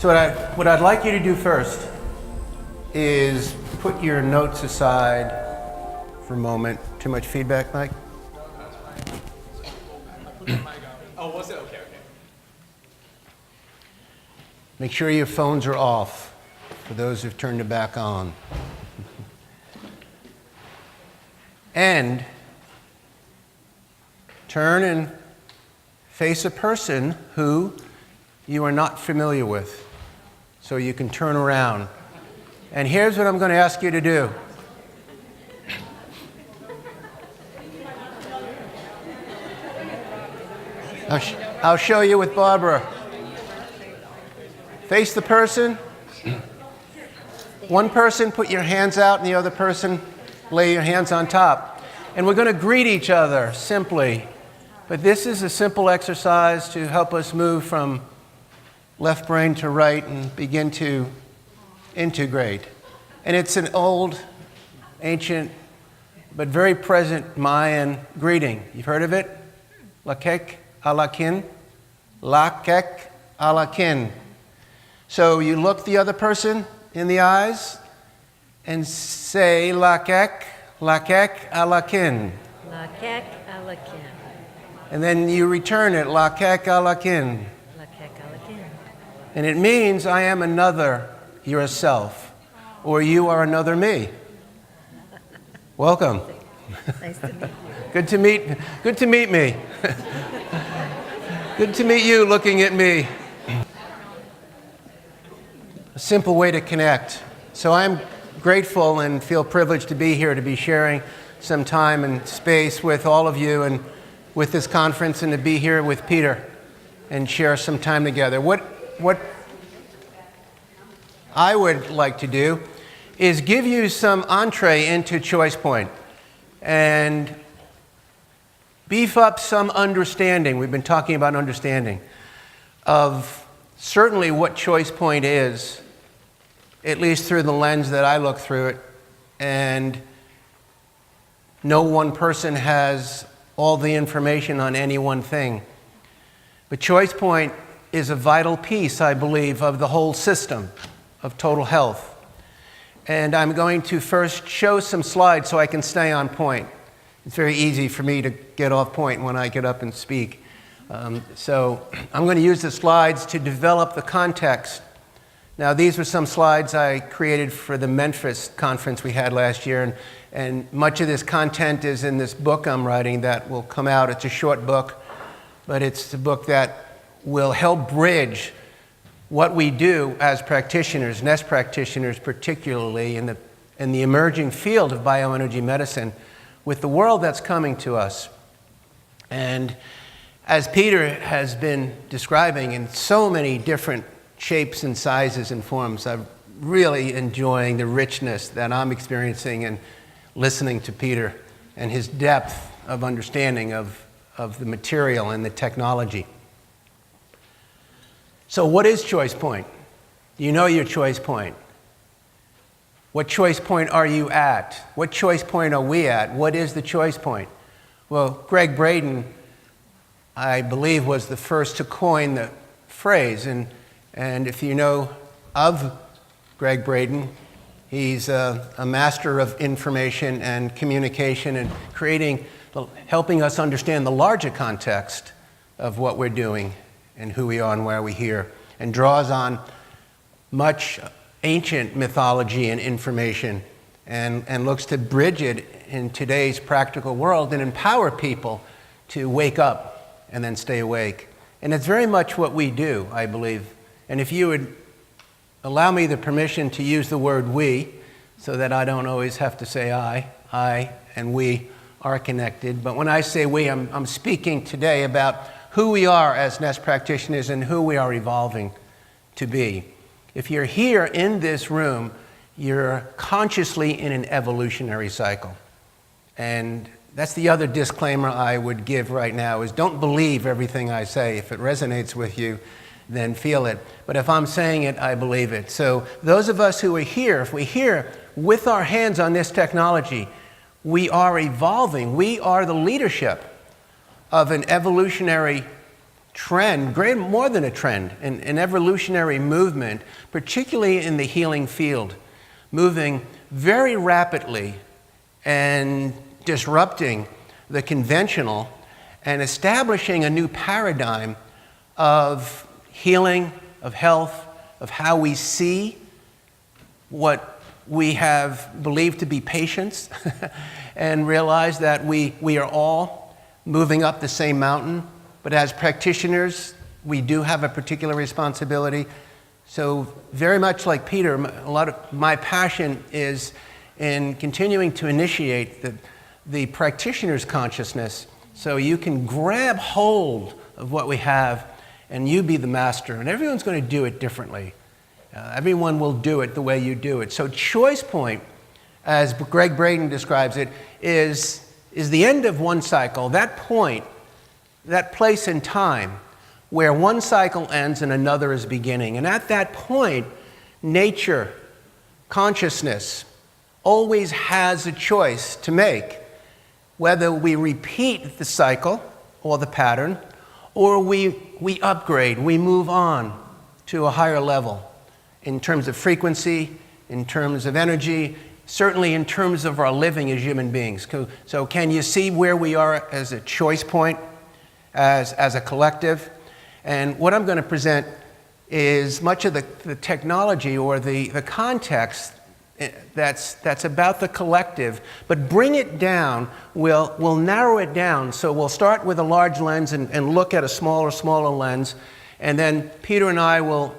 So what I'd like you to do first is put your notes aside for a moment. Too much feedback, Mike? Oh, was it? Okay. Make sure your phones are off for those who've turned it back on. And turn and face a person who you are not familiar with. So you can turn around. And here's what I'm going to ask you to do. I'll show you with Barbara. Face the person. One person, put your hands out, and the other person, lay your hands on top. And we're going to greet each other simply. But this is a simple exercise to help us move from left brain to right and begin to integrate. And it's an old, ancient, but very present Mayan greeting. You've heard of it? Lakek alakin. Lakek alakin. So you look the other person in the eyes and say lakek, lakek alakin. Lakek alakin. And then you return it, lakek alakin. And it means I am another yourself, or you are another me. Welcome. Nice to meet you. Good to meet me. Good to meet you looking at me. A simple way to connect. So I'm grateful and feel privileged to be here, to be sharing some time and space with all of you and with this conference, and to be here with Peter and share some time together. What I would like to do is give you some entree into Choice Point and beef up some understanding. We've been talking about understanding of certainly what Choice Point is, at least through the lens that I look through it. And no one person has all the information on any one thing. But Choice Point is a vital piece, I believe, of the whole system of total health. And I'm going to first show some slides so I can stay on point. It's very easy for me to get off point when I get up and speak. So I'm going to use the slides to develop the context. Now, these were some slides I created for the Memphis conference we had last year, and much of this content is in this book I'm writing that will come out. It's a short book, but it's a book that will help bridge what we do as practitioners, nest practitioners particularly, in the emerging field of bioenergy medicine, with the world that's coming to us. And as Peter has been describing in so many different shapes and sizes and forms, I'm really enjoying the richness that I'm experiencing and listening to Peter and his depth of understanding of the material and the technology. So what is Choice Point? You know your Choice Point. What Choice Point are you at? What Choice Point are we at? What is the Choice Point? Well, Greg Braden, I believe, was the first to coin the phrase. And if you know of Greg Braden, he's a master of information and communication and helping us understand the larger context of what we're doing and who we are and where we're here, and draws on much ancient mythology and information and looks to bridge it in today's practical world and empower people to wake up and then stay awake. And it's very much what we do, I believe. And if you would allow me the permission to use the word we, so that I don't always have to say I and we are connected. But when I say we, I'm speaking today about who we are as nest practitioners and who we are evolving to be. If you're here in this room, you're consciously in an evolutionary cycle. And that's the other disclaimer I would give right now, is don't believe everything I say. If it resonates with you, then feel it. But if I'm saying it, I believe it. So those of us who are here, if we're here with our hands on this technology, we are evolving. We are the leadership of an evolutionary trend, more than a trend, an evolutionary movement, particularly in the healing field, moving very rapidly and disrupting the conventional and establishing a new paradigm of healing, of health, of how we see what we have believed to be patience and realize that we are all moving up the same mountain. But as practitioners, we do have a particular responsibility. So very much like Peter, a lot of my passion is in continuing to initiate the practitioner's consciousness so you can grab hold of what we have and you be the master. And everyone's going to do it differently. Everyone will do it the way you do it. So choice point, as Greg Braden describes it, is the end of one cycle, that point, that place in time where one cycle ends and another is beginning. And at that point, nature, consciousness, always has a choice to make, whether we repeat the cycle or the pattern, or we upgrade, we move on to a higher level in terms of frequency, in terms of energy, certainly in terms of our living as human beings. So can you see where we are as a choice point, as a collective? And what I'm going to present is much of the technology or the context that's about the collective, but bring it down, we'll narrow it down. So we'll start with a large lens and look at a smaller lens, and then Peter and I will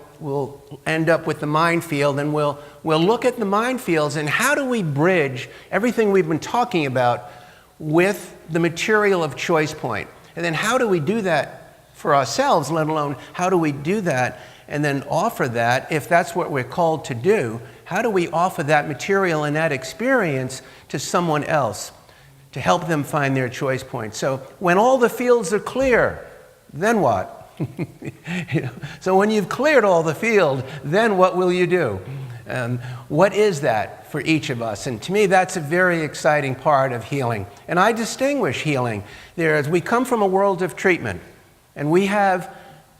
end up with the mind field, and we'll look at the mind fields and how do we bridge everything we've been talking about with the material of choice point. And then how do we do that for ourselves, let alone how do we do that and then offer that, if that's what we're called to do, how do we offer that material and that experience to someone else to help them find their choice point? So when all the fields are clear, then what? So when you've cleared all the field, then what will you do? What is that for each of us? And to me, that's a very exciting part of healing. And I distinguish healing. We come from a world of treatment, and we have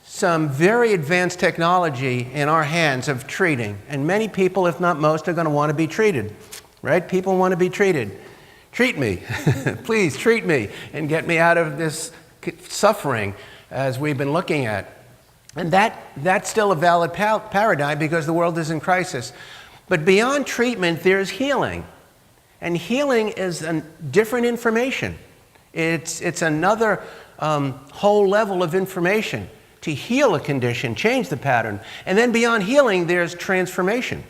some very advanced technology in our hands of treating. And many people, if not most, are going to want to be treated, right? People want to be treated. Treat me. Please treat me and get me out of this suffering as we've been looking at. And that's still a valid paradigm because the world is in crisis. But beyond treatment, there's healing. And healing is different information. It's another whole level of information to heal a condition, change the pattern. And then beyond healing, there's transformation.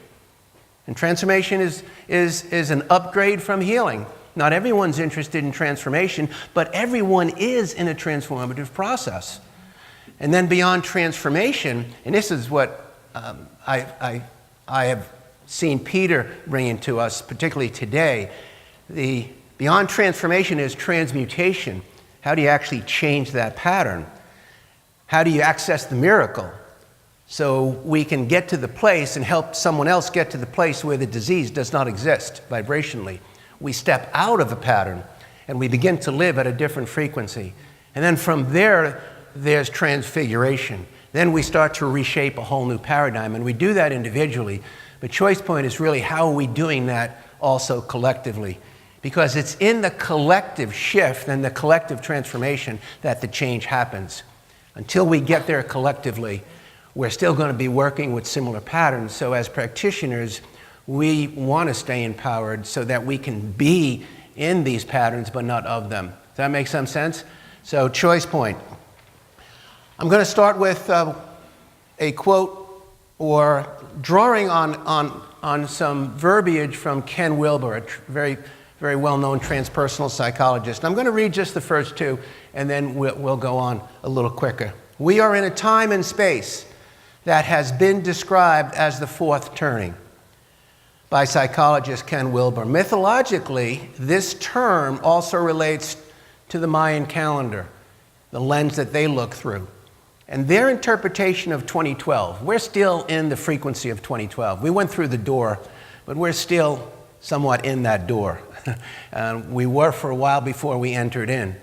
And transformation is an upgrade from healing. Not everyone's interested in transformation, but everyone is in a transformative process. And then beyond transformation, and this is what I have seen Peter bringing to us, particularly today, the beyond transformation is transmutation. How do you actually change that pattern? How do you access the miracle so we can get to the place and help someone else get to the place where the disease does not exist vibrationally? We step out of a pattern and we begin to live at a different frequency. And then from there, there's transfiguration. Then we start to reshape a whole new paradigm, and we do that individually. But choice point is really how are we doing that also collectively? Because it's in the collective shift and the collective transformation that the change happens. Until we get there collectively, we're still going to be working with similar patterns. So as practitioners, we want to stay empowered so that we can be in these patterns but not of them. Does that make some sense? So choice point. I'm going to start with a quote or drawing on some verbiage from Ken Wilber, a very, very well-known transpersonal psychologist. I'm going to read just the first two, and then we'll go on a little quicker. We are in a time and space that has been described as the fourth turning by psychologist Ken Wilber. Mythologically, this term also relates to the Mayan calendar, the lens that they look through. And their interpretation of 2012, we're still in the frequency of 2012. We went through the door, but we're still somewhat in that door. We were for a while before we entered in.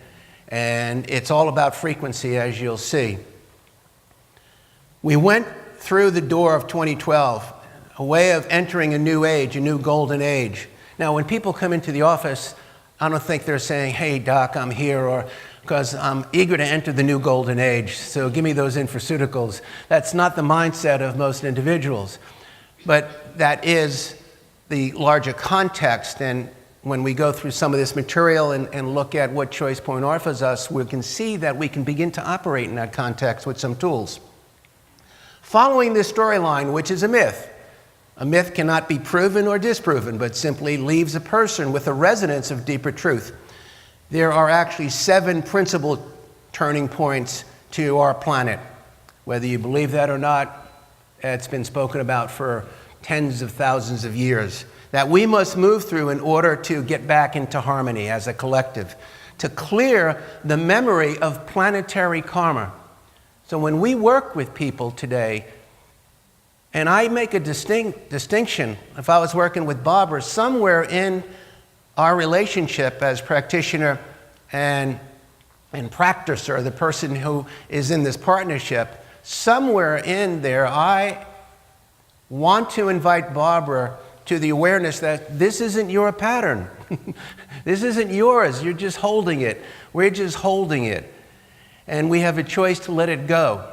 And it's all about frequency, as you'll see. We went through the door of 2012, a way of entering a new age, a new golden age. Now, when people come into the office, I don't think they're saying, hey, Doc, I'm here, or because I'm eager to enter the new golden age, so give me those infraceuticals. That's not the mindset of most individuals. But that is the larger context, and when we go through some of this material and look at what Choice Point offers us, we can see that we can begin to operate in that context with some tools. Following this storyline, which is a myth cannot be proven or disproven, but simply leaves a person with a resonance of deeper truth. There are actually 7 principal turning points to our planet. Whether you believe that or not, it's been spoken about for tens of thousands of years, that we must move through in order to get back into harmony as a collective, to clear the memory of planetary karma. So when we work with people today, and I make a distinction, if I was working with Barbara, somewhere in our relationship as practitioner and practicer, the person who is in this partnership, somewhere in there, I want to invite Barbara to the awareness that this isn't your pattern. This isn't yours. You're just holding it. We're just holding it. And we have a choice to let it go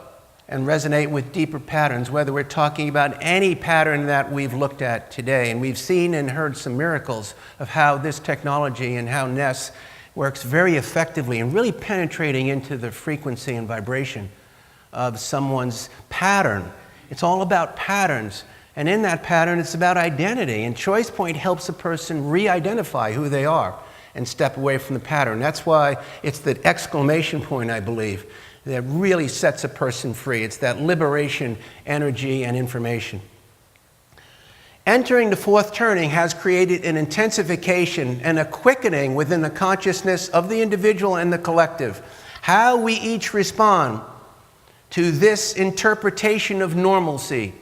and resonate with deeper patterns, whether we're talking about any pattern that we've looked at today. And we've seen and heard some miracles of how this technology and how NES works very effectively in really penetrating into the frequency and vibration of someone's pattern. It's all about patterns. And in that pattern, it's about identity. And Choice Point helps a person re-identify who they are and step away from the pattern. That's why it's the exclamation point, I believe, that really sets a person free. It's that liberation, energy, and information. Entering the fourth turning has created an intensification and a quickening within the consciousness of the individual and the collective. How we each respond to this interpretation of normalcy.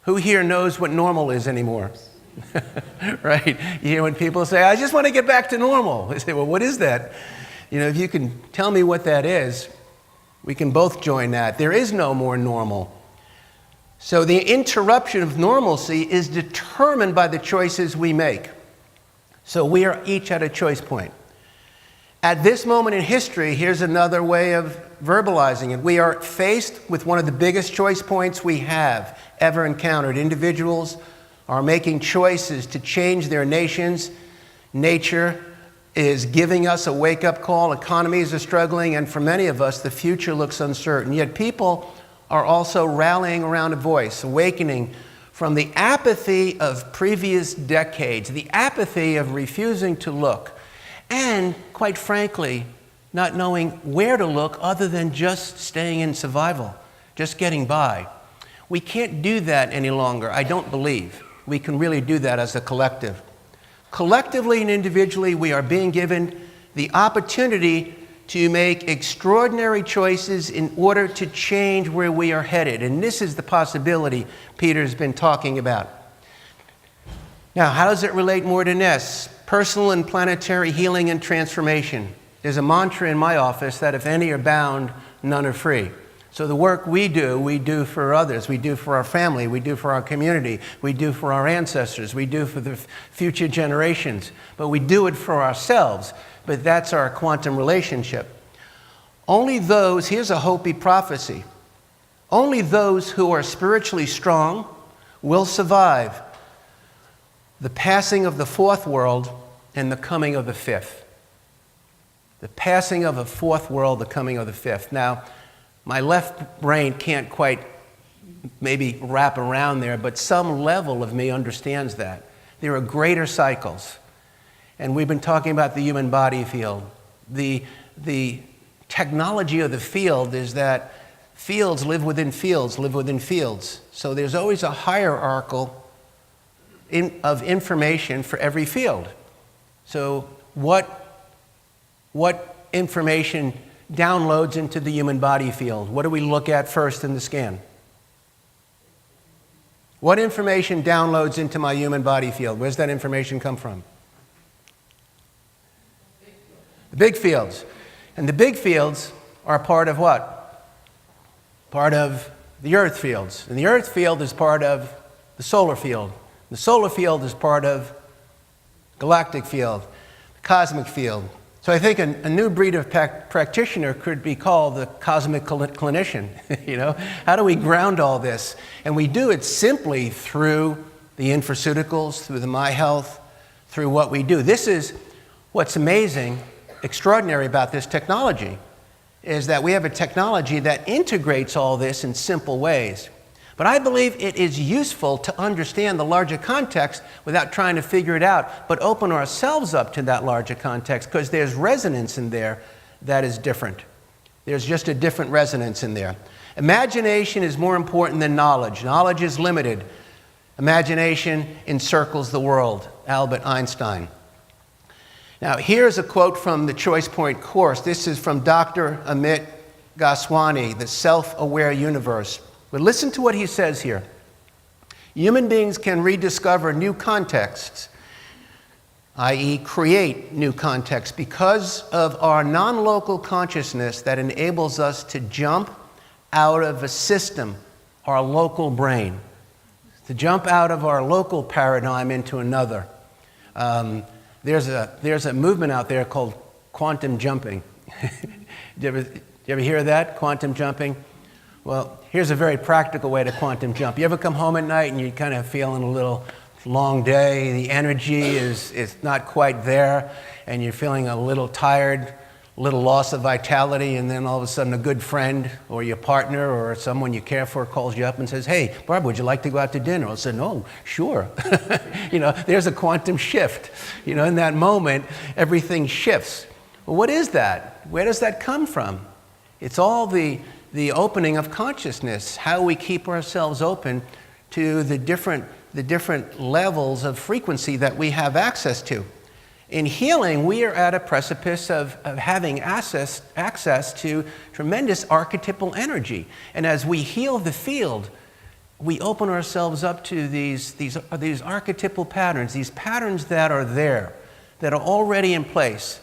Who here knows what normal is anymore? Right? You hear when people say, I just want to get back to normal. They say, well, what is that? If you can tell me what that is, we can both join that. There is no more normal. So the interruption of normalcy is determined by the choices we make. So we are each at a choice point. At this moment in history, here's another way of verbalizing it. We are faced with one of the biggest choice points we have ever encountered. Individuals are making choices to change their nations. Nature is giving us a wake-up call. Economies are struggling, and for many of us, the future looks uncertain. Yet people are also rallying around a voice, awakening from the apathy of previous decades, the apathy of refusing to look, and, quite frankly, not knowing where to look other than just staying in survival, just getting by. We can't do that any longer, I don't believe. We can really do that as a collective. Collectively and individually, we are being given the opportunity to make extraordinary choices in order to change where we are headed. And this is the possibility Peter's been talking about. Now, how does it relate more to NES? Personal and planetary healing and transformation. There's a mantra in my office that if any are bound, none are free. So the work we do for others. We do for our family. We do for our community. We do for our ancestors. We do for the future generations. But we do it for ourselves. But that's our quantum relationship. Only those, here's a Hopi prophecy, only those who are spiritually strong will survive the passing of the fourth world and the coming of the fifth. The passing of a fourth world, the coming of the fifth. Now, my left brain can't quite maybe wrap around there, but some level of me understands that. There are greater cycles. And we've been talking about the human body field. The technology of the field is that fields live within fields, live within fields. So there's always a hierarchical of information for every field. So what information downloads into the human body field? What do we look at first in the scan? What information downloads into my human body field? Where's that information come from? The big fields. And the big fields are part of what? Part of the earth fields. And the earth field is part of the solar field. The solar field is part of galactic field, the cosmic field. So I think a new breed of practitioner could be called the cosmic clinician. You know, how do we ground all this? And we do it simply through the infraceuticals, through the My Health, through what we do. This is what's amazing, extraordinary about this technology, is that we have a technology that integrates all this in simple ways. But I believe it is useful to understand the larger context without trying to figure it out, but open ourselves up to that larger context, because there's resonance in there that is different. There's just a different resonance in there. Imagination is more important than knowledge. Knowledge is limited. Imagination encircles the world. Albert Einstein. Now, here's a quote from the Choice Point course. This is from Dr. Amit Goswami, The Self-Aware Universe. But listen to what he says here. Human beings can rediscover new contexts, i.e. create new contexts, because of our non-local consciousness that enables us to jump out of a system, our local brain, to jump out of our local paradigm into another. There's a movement out there called quantum jumping. Did you ever hear of that, quantum jumping? Well, here's a very practical way to quantum jump. You ever come home at night and you're kind of feeling a little long day, the energy is not quite there, and you're feeling a little tired, a little loss of vitality, and then all of a sudden a good friend or your partner or someone you care for calls you up and says, "Hey, Barbara, would you like to go out to dinner?" I'll say, "No, sure." You know, there's a quantum shift. You know, in that moment, everything shifts. Well, what is that? Where does that come from? It's all the opening of consciousness, how we keep ourselves open to the different levels of frequency that we have access to. In healing, we are at a precipice of having access to tremendous archetypal energy. And as we heal the field, we open ourselves up to these archetypal patterns, these patterns that are there, that are already in place,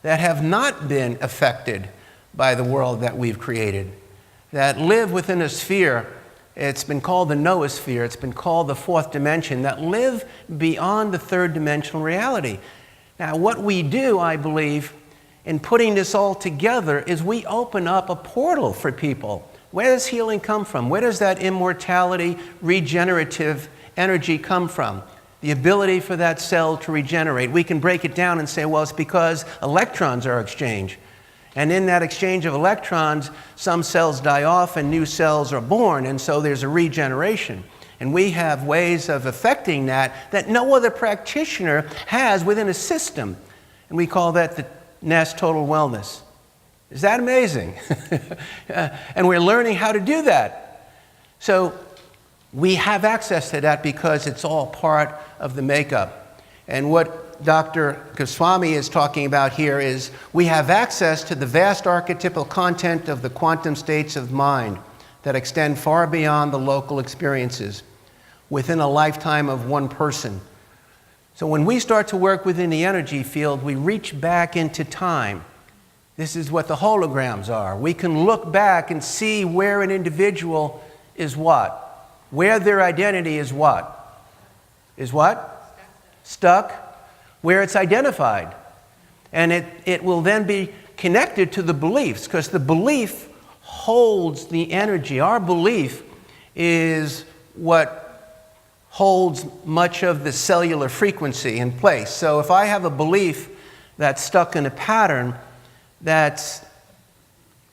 that have not been affected by the world that we've created, that live within a sphere. It's been called the noosphere. It's been called the fourth dimension, that live beyond the third dimensional reality. Now, what we do, I believe, in putting this all together is we open up a portal for people. Where does healing come from? Where does that immortality, regenerative energy come from? The ability for that cell to regenerate. We can break it down and say, well, it's because electrons are exchanged. And in that exchange of electrons, some cells die off and new cells are born, and so there's a regeneration. And we have ways of affecting that no other practitioner has within a system. And we call that the Nest Total Wellness. Is that amazing? And we're learning how to do that. So we have access to that because it's all part of the makeup. And what Dr. Goswami is talking about here is we have access to the vast archetypal content of the quantum states of mind that extend far beyond the local experiences within a lifetime of one person. So when we start to work within the energy field, we reach back into time. This is what the holograms are. We can look back and see where an individual is what, where their identity is what. Is what? Stuck. Where it's identified. And it will then be connected to the beliefs, because the belief holds the energy. Our belief is what holds much of the cellular frequency in place. So if I have a belief that's stuck in a pattern that's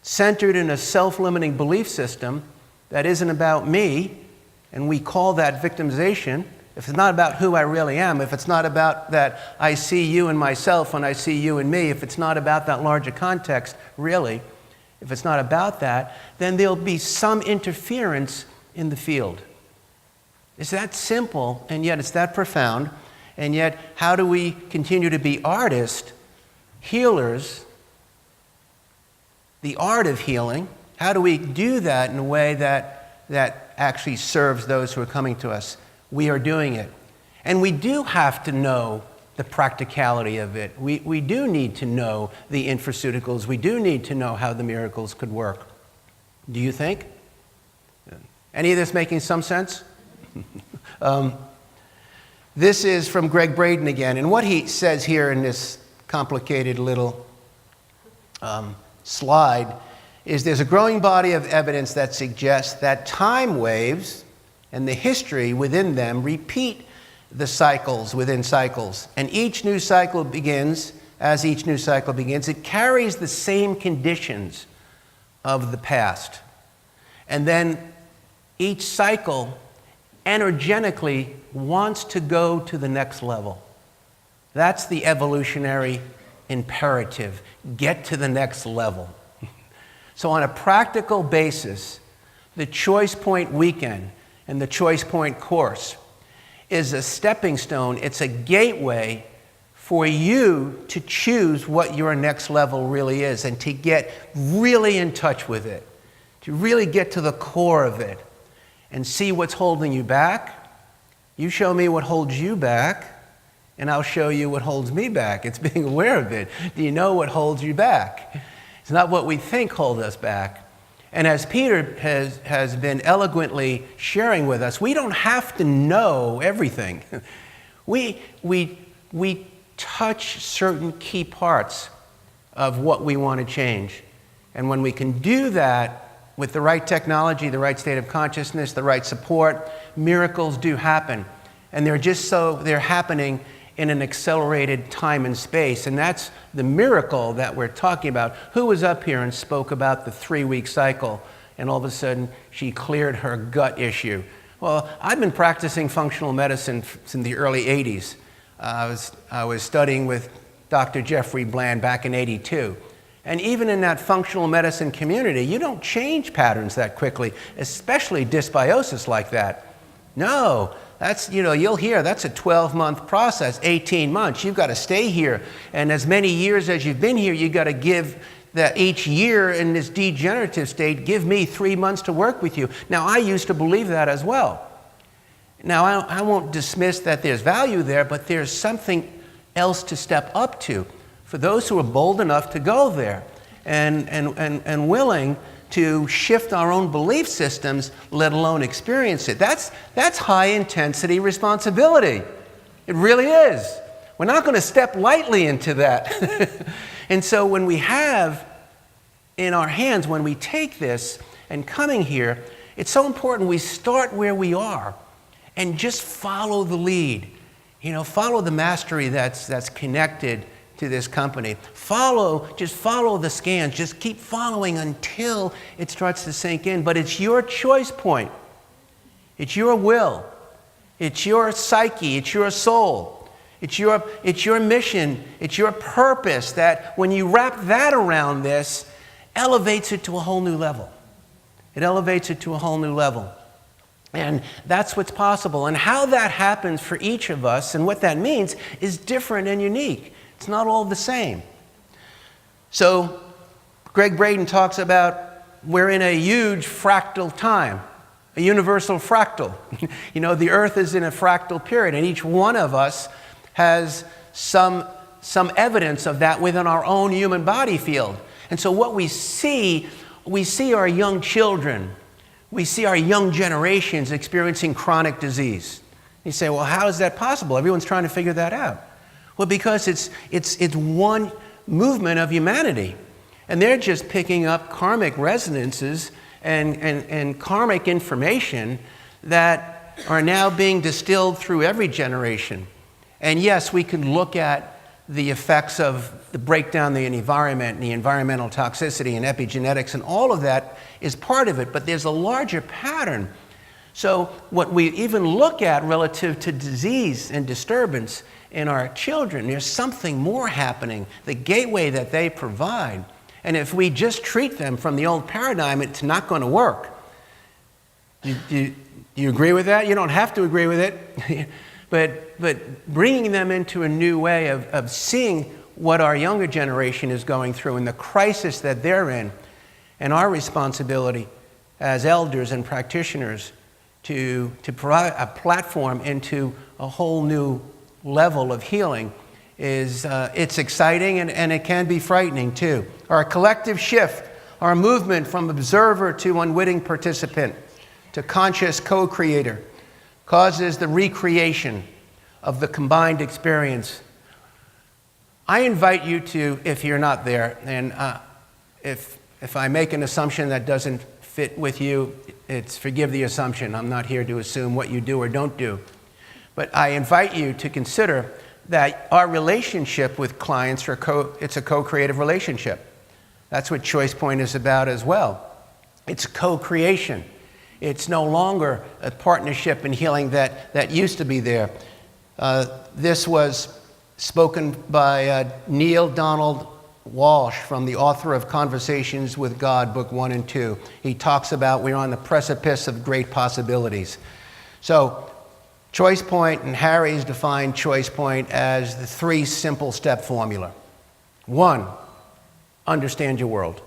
centered in a self-limiting belief system that isn't about me, and we call that victimization, if it's not about who I really am, if it's not about that I see you in myself and I see you in me, if it's not about that larger context, really, if it's not about that, then there'll be some interference in the field. It's that simple, and yet it's that profound. And yet, how do we continue to be artists, healers, the art of healing? How do we do that in a way that actually serves those who are coming to us? We are doing it. And we do have to know the practicality of it. We do need to know the infraceuticals. We do need to know how the miracles could work. Do you think? Any of this making some sense? This is from Greg Braden again, and what he says here in this complicated little slide is there's a growing body of evidence that suggests that time waves and the history within them repeat the cycles within cycles. And each new cycle begins, as each new cycle begins, it carries the same conditions of the past. And then each cycle energetically wants to go to the next level. That's the evolutionary imperative. Get to the next level. So on a practical basis, the Choice Point weekend and the Choice Point course is a stepping stone. It's a gateway for you to choose what your next level really is and to get really in touch with it, to really get to the core of it and see what's holding you back. You show me what holds you back, and I'll show you what holds me back. It's being aware of it. Do you know what holds you back? It's not what we think holds us back. And as Peter has been eloquently sharing with us, we don't have to know everything. We touch certain key parts of what we want to change. And when we can do that with the right technology, the right state of consciousness, the right support, miracles do happen. And they're happening in an accelerated time and space. And that's the miracle that we're talking about. Who was up here and spoke about the 3-week cycle, and all of a sudden she cleared her gut issue? Well, I've been practicing functional medicine since the early 80s. I was studying with Dr. Jeffrey Bland back in '82. And even in that functional medicine community, you don't change patterns that quickly, especially dysbiosis like that. No, that's, you'll hear that's a 12-month process, 18 months. You've got to stay here. And as many years as you've been here, you've got to give that each year in this degenerative state, give me 3 months to work with you. Now, I used to believe that as well. Now, I won't dismiss that there's value there, but there's something else to step up to for those who are bold enough to go there and willing to shift our own belief systems, let alone experience it. That's high-intensity responsibility. It really is. We're not going to step lightly into that. And so when we have in our hands, when we take this and coming here, it's so important we start where we are and just follow the lead. Follow the mastery that's connected to this company. Just follow the scans. Just keep following until it starts to sink in. But it's your choice point. It's your will. It's your psyche. It's your soul. It's your mission. It's your purpose that when you wrap that around this, elevates it to a whole new level. It elevates it to a whole new level. And that's what's possible. And how that happens for each of us and what that means is different and unique. It's not all the same. So Greg Braden talks about we're in a huge fractal time, a universal fractal. The earth is in a fractal period, and each one of us has some evidence of that within our own human body field. And so what we see our young children, we see our young generations experiencing chronic disease. You say, well, how is that possible? Everyone's trying to figure that out. Well, because it's one movement of humanity. And they're just picking up karmic resonances and karmic information that are now being distilled through every generation. And yes, we can look at the effects of the breakdown in the environment and the environmental toxicity and epigenetics, and all of that is part of it, but there's a larger pattern. So what we even look at relative to disease and disturbance in our children, there's something more happening, the gateway that they provide. And if we just treat them from the old paradigm, it's not going to work. Do you agree with that? You don't have to agree with it. But bringing them into a new way of seeing what our younger generation is going through and the crisis that they're in, and our responsibility as elders and practitioners to provide a platform into a whole new level of healing it's exciting and it can be frightening too. Our collective shift, our movement from observer to unwitting participant to conscious co-creator causes the recreation of the combined experience. I invite you to, if you're not there, and if I make an assumption that doesn't fit with you, forgive the assumption. I'm not here to assume what you do or don't do. But I invite you to consider that our relationship with clients, it's a co-creative relationship. That's what ChoicePoint is about as well. It's co-creation. It's no longer a partnership in healing that used to be there. This was spoken by Neil Donald Walsh, from the author of Conversations with God, Book 1 and 2. He talks about we're on the precipice of great possibilities. So ChoicePoint, and Harry's defined ChoicePoint as the 3 simple step formula. 1, understand your world.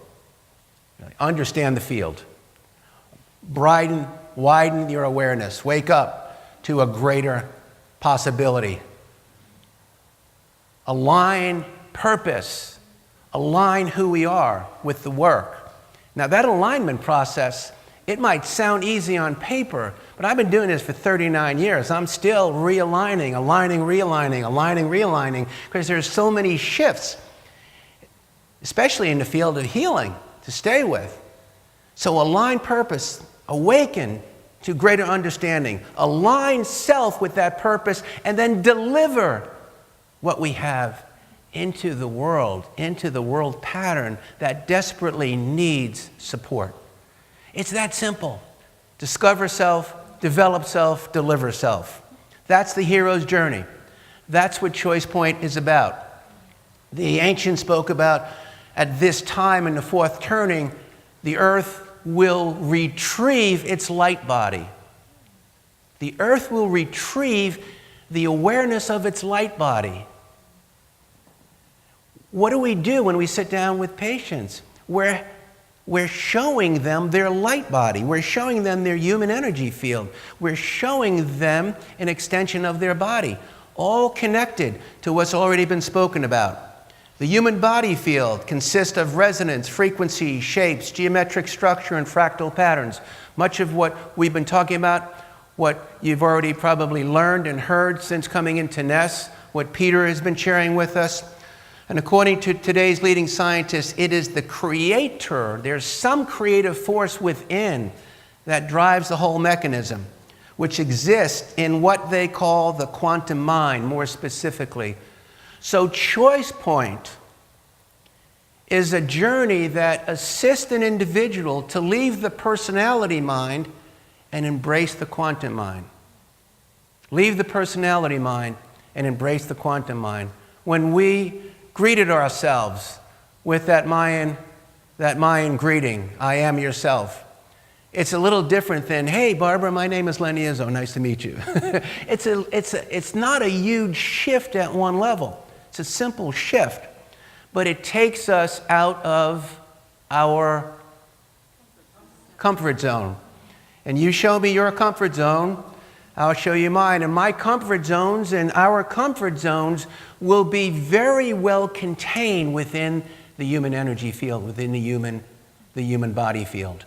Understand the field. Widen your awareness. Wake up to a greater possibility. Align purpose. Align who we are with the work. Now that alignment process, it might sound easy on paper, but I've been doing this for 39 years. I'm still realigning, realigning, because there's so many shifts, especially in the field of healing, to stay with. So align purpose, awaken to greater understanding, align self with that purpose, and then deliver what we have into the world pattern that desperately needs support. It's that simple. Discover self, develop self, deliver self. That's the hero's journey. That's what ChoicePoint is about. The ancients spoke about, at this time in the 4th turning, the earth will retrieve its light body. The earth will retrieve the awareness of its light body. What do we do when we sit down with patients? We're showing them their light body. We're showing them their human energy field. We're showing them an extension of their body, all connected to what's already been spoken about. The human body field consists of resonance, frequency, shapes, geometric structure, and fractal patterns. Much of what we've been talking about, what you've already probably learned and heard since coming into NES, what Peter has been sharing with us. And according to today's leading scientists, it is the creator. There's some creative force within that drives the whole mechanism, which exists in what they call the quantum mind, more specifically. So ChoicePoint is a journey that assists an individual to leave the personality mind and embrace the quantum mind. Leave the personality mind and embrace the quantum mind. When we greeted ourselves with that Mayan greeting, I am yourself, it's a little different than, hey, Barbara, my name is Lenny Izzo, nice to meet you. It's not a huge shift at one level. It's a simple shift, but it takes us out of our comfort zone. And you show me your comfort zone, I'll show you mine. And my comfort zones and our comfort zones will be very well contained within the human energy field, within the human body field.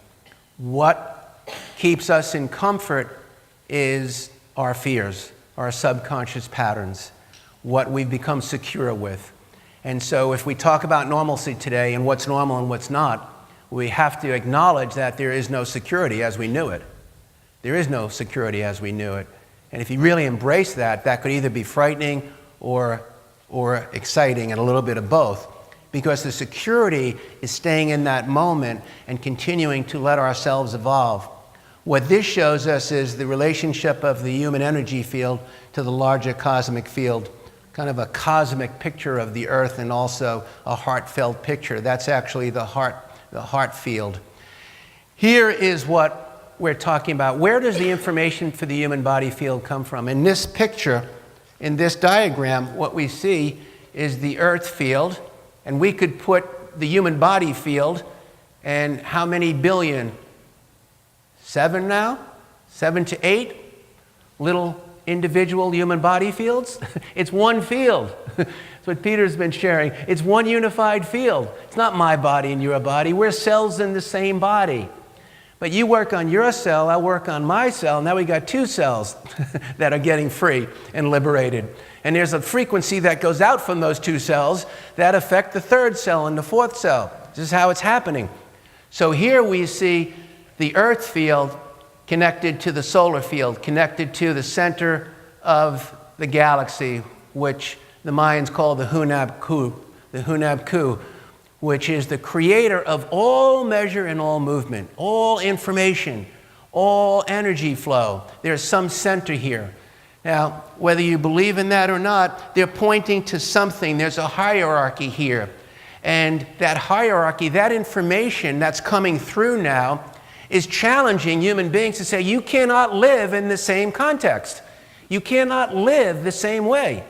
What keeps us in comfort is our fears, our subconscious patterns, what we've become secure with. And so if we talk about normalcy today and what's normal and what's not, we have to acknowledge that there is no security as we knew it. There is no security as we knew it. And if you really embrace that, that could either be frightening or exciting, and a little bit of both. Because the security is staying in that moment and continuing to let ourselves evolve. What this shows us is the relationship of the human energy field to the larger cosmic field, kind of a cosmic picture of the earth and also a heartfelt picture. That's actually the heart field. Here is what we're talking about. Where does the information for the human body field come from? In this picture, in this diagram, what we see is the earth field, and we could put the human body field, and how many billion? 7 now? 7 to 8 little individual human body fields? It's one field. That's what Peter's been sharing. It's one unified field. It's not my body and your body. We're cells in the same body. But you work on your cell, I work on my cell. Now we got two cells that are getting free and liberated. And there's a frequency that goes out from those two cells that affect the third cell and the fourth cell. This is how it's happening. So here we see the earth field connected to the solar field, connected to the center of the galaxy, which the Mayans call the Hunab Ku, which is the creator of all measure and all movement, all information, all energy flow. There's some center here. Now, whether you believe in that or not, they're pointing to something. There's a hierarchy here. And that hierarchy, that information that's coming through now is challenging human beings to say, you cannot live in the same context. You cannot live the same way.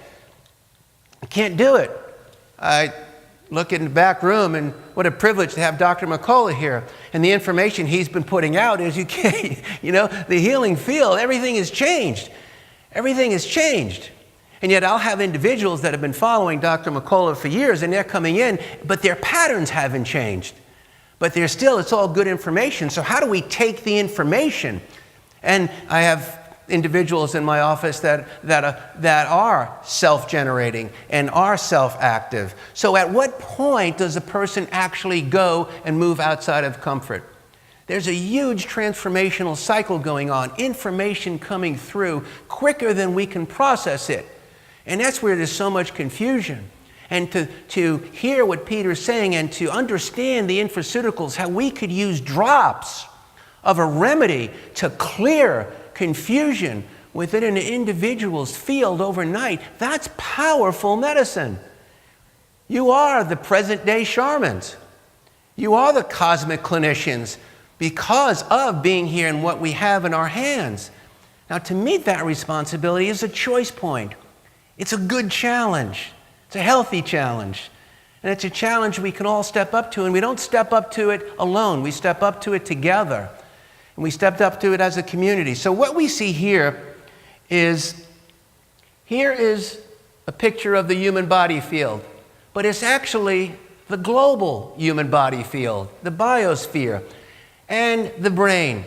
You can't do it. I look in the back room, and what a privilege to have Dr. McCullough here. And the information he's been putting out is you can't, the healing field, everything has changed. Everything has changed. And yet I'll have individuals that have been following Dr. McCullough for years, and they're coming in, but their patterns haven't changed. But they're still, it's all good information. So how do we take the information? And I have individuals in my office that are self-generating and are self-active. So at what point does a person actually go and move outside of comfort? There's a huge transformational cycle going on, information coming through quicker than we can process it. And that's where there's so much confusion. And to hear what Peter's saying and to understand the infraceuticals, how we could use drops of a remedy to clear confusion within an individual's field overnight, that's powerful medicine. You are the present-day shamans. You are the cosmic clinicians because of being here and what we have in our hands. Now, to meet that responsibility is a choice point. It's a good challenge. It's a healthy challenge. And it's a challenge we can all step up to, and we don't step up to it alone. We step up to it together. And we stepped up to it as a community. So what we see here is a picture of the human body field, but it's actually the global human body field, the biosphere, and the brain,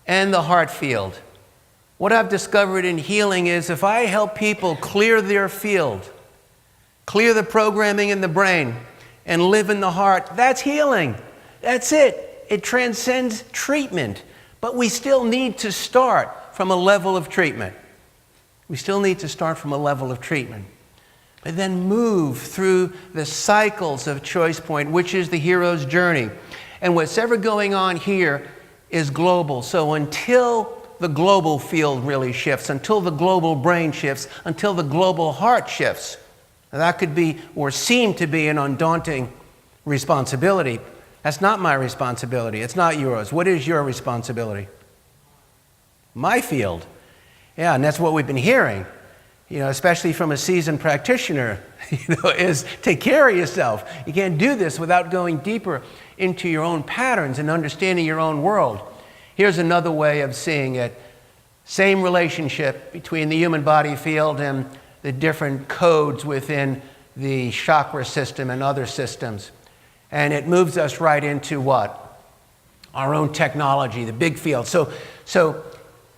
and the heart field. What I've discovered in healing is if I help people clear their field, clear the programming in the brain, and live in the heart, that's healing. That's it. It transcends treatment. But we still need to start from a level of treatment. We still need to start from a level of treatment. But then move through the cycles of choice point, which is the hero's journey. And what's ever going on here is global. So until the global field really shifts, until the global brain shifts, until the global heart shifts, that could be or seem to be an undaunting responsibility. That's not my responsibility. It's not yours. What is your responsibility? My field. Yeah, and that's what we've been hearing, especially from a seasoned practitioner, is take care of yourself. You can't do this without going deeper into your own patterns and understanding your own world. Here's another way of seeing it. Same relationship between the human body field and the different codes within the chakra system and other systems. And it moves us right into what? Our own technology, the big field. So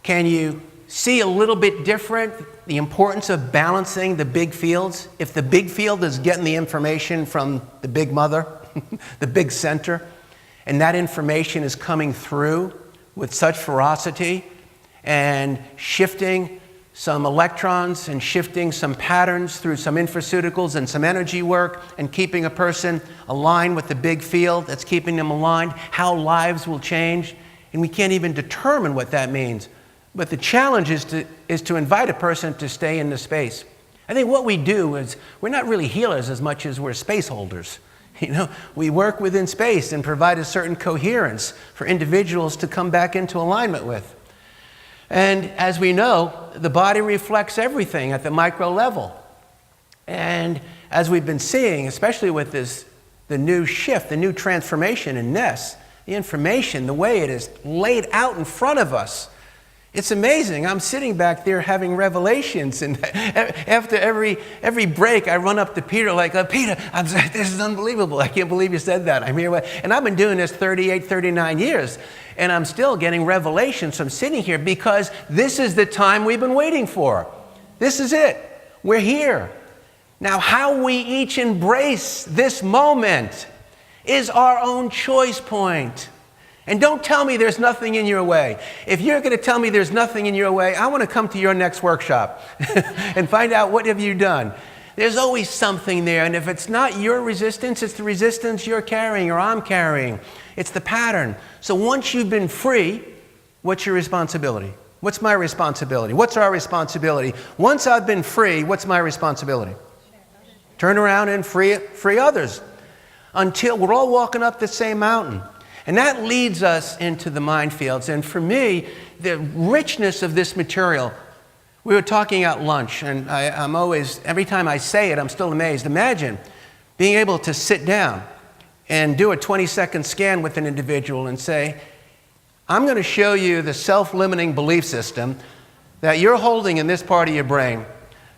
can you see a little bit different the importance of balancing the big fields? If the big field is getting the information from the big mother, the big center, and that information is coming through with such ferocity and shifting some electrons and shifting some patterns through some infraceuticals and some energy work and keeping a person aligned with the big field that's keeping them aligned, how lives will change. And we can't even determine what that means. But the challenge is to invite a person to stay in the space. I think what we do is we're not really healers as much as we're space holders. We work within space and provide a certain coherence for individuals to come back into alignment with. And as we know, the body reflects everything at the micro level. And as we've been seeing, especially with the new shift, the new transformation in NES, the information, the way it is laid out in front of us, It's amazing. I'm sitting back there having revelations, and after every break, I run up to Peter like, Peter, this is unbelievable. I can't believe you said that. I'm here. And I've been doing this 38, 39 years, and I'm still getting revelations from sitting here because this is the time we've been waiting for. This is it. We're here. Now, how we each embrace this moment is our own choice point. And don't tell me there's nothing in your way. If you're going to tell me there's nothing in your way, I want to come to your next workshop and find out what have you done. There's always something there, and if it's not your resistance, it's the resistance you're carrying or I'm carrying. It's the pattern. So once you've been free, what's your responsibility? What's my responsibility? What's our responsibility? Once I've been free, what's my responsibility? Turn around and free others until we're all walking up the same mountain. And that leads us into the minefields. And for me, the richness of this material, we were talking at lunch, and I'm always, every time I say it, I'm still amazed. Imagine being able to sit down and do a 20-second scan with an individual and say, I'm going to show you the self-limiting belief system that you're holding in this part of your brain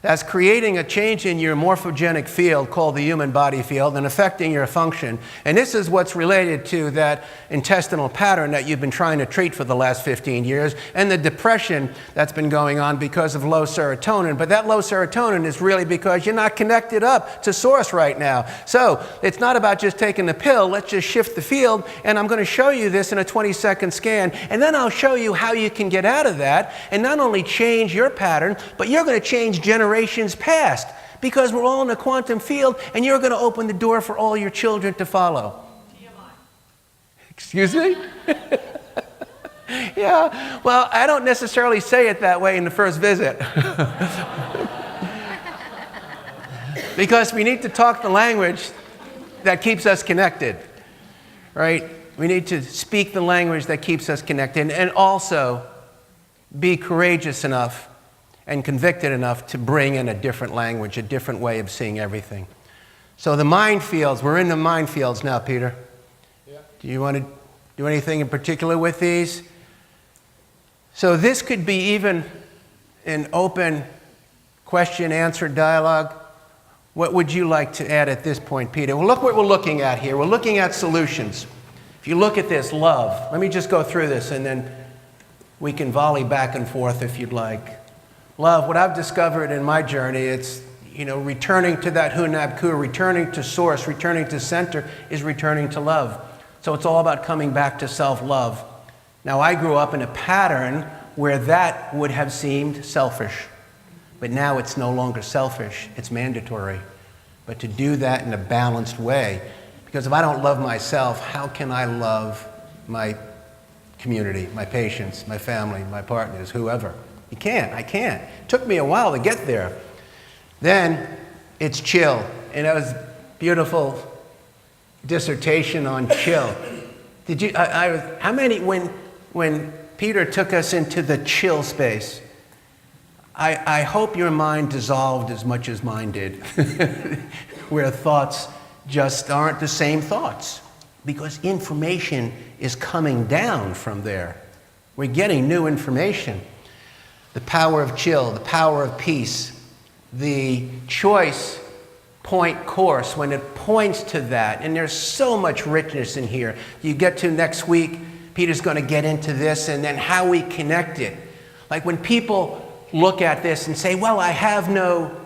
that's creating a change in your morphogenic field called the human body field and affecting your function. And this is what's related to that intestinal pattern that you've been trying to treat for the last 15 years and the depression that's been going on because of low serotonin. But that low serotonin is really because you're not connected up to source right now. So it's not about just taking the pill. Let's just shift the field. And I'm going to show you this in a 20-second scan. And then I'll show you how you can get out of that and not only change your pattern, but you're going to change generations past, because we're all in a quantum field, and you're going to open the door for all your children to follow. TMI. Excuse me? Yeah, well, I don't necessarily say it that way in the first visit. Because we need to talk the language that keeps us connected, right? We need to speak the language that keeps us connected, and also be courageous enough and convicted enough to bring in a different language, a different way of seeing everything. So the minefields, we're in the minefields now, Peter. Yeah. Do you want to do anything in particular with these? So this could be even an open question-answer dialogue. What would you like to add at this point, Peter? Well, look what we're looking at here. We're looking at solutions. If you look at this, love. Let me just go through this, and then we can volley back and forth if you'd like. Love, what I've discovered in my journey, it's, returning to that Hunab-Ku, returning to source, returning to center is returning to love. So it's all about coming back to self-love. Now, I grew up in a pattern where that would have seemed selfish. But now it's no longer selfish, it's mandatory. But to do that in a balanced way, because if I don't love myself, how can I love my community, my patients, my family, my partners, whoever? You can't. I can't. It took me a while to get there. Then it's chill. And that was beautiful dissertation on chill. Did you? How many? When Peter took us into the chill space, I hope your mind dissolved as much as mine did, where thoughts just aren't the same thoughts, because information is coming down from there. We're getting new information. The power of chill, the power of peace, the choice point course, when it points to that, and there's so much richness in here. You get to next week, Peter's going to get into this, and then how we connect it. Like when people look at this and say, well, I have no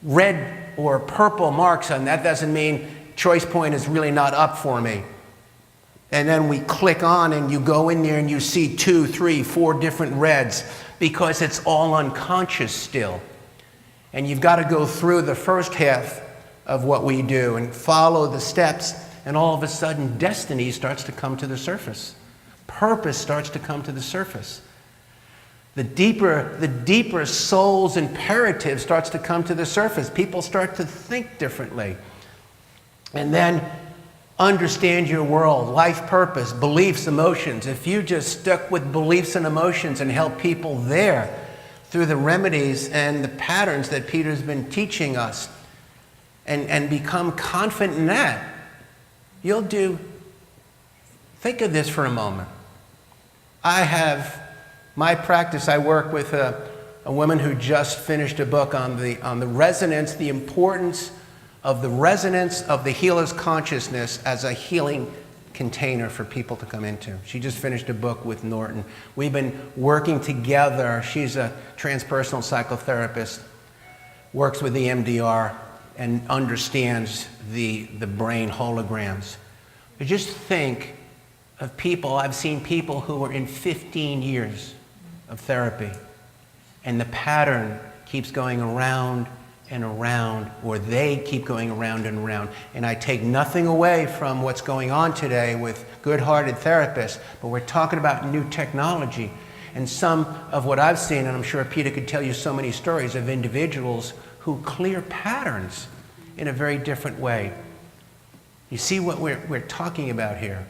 red or purple marks on that, doesn't mean choice point is really not up for me. And then we click on and you go in there and you see 2, 3, 4 different reds because it's all unconscious still. And you've got to go through the first half of what we do and follow the steps, and all of a sudden destiny starts to come to the surface. Purpose starts to come to the surface. The deeper soul's imperative starts to come to the surface. People start to think differently. And then understand your world, life purpose, beliefs, emotions. If you just stuck with beliefs and emotions and help people there through the remedies and the patterns that Peter's been teaching us and become confident in that, you'll do. Think of this for a moment. I have my practice. I work with a woman who just finished a book on the resonance, the importance of the resonance of the healer's consciousness as a healing container for people to come into. She just finished a book with Norton. We've been working together. She's a transpersonal psychotherapist, works with the MDR, and understands the brain holograms. But just think of people, I've seen people who were in 15 years of therapy, and the pattern keeps going around and around, or they keep going around and around. And I take nothing away from what's going on today with good-hearted therapists, but we're talking about new technology. And some of what I've seen, and I'm sure Peter could tell you so many stories of individuals who clear patterns in a very different way. You see what we're talking about here.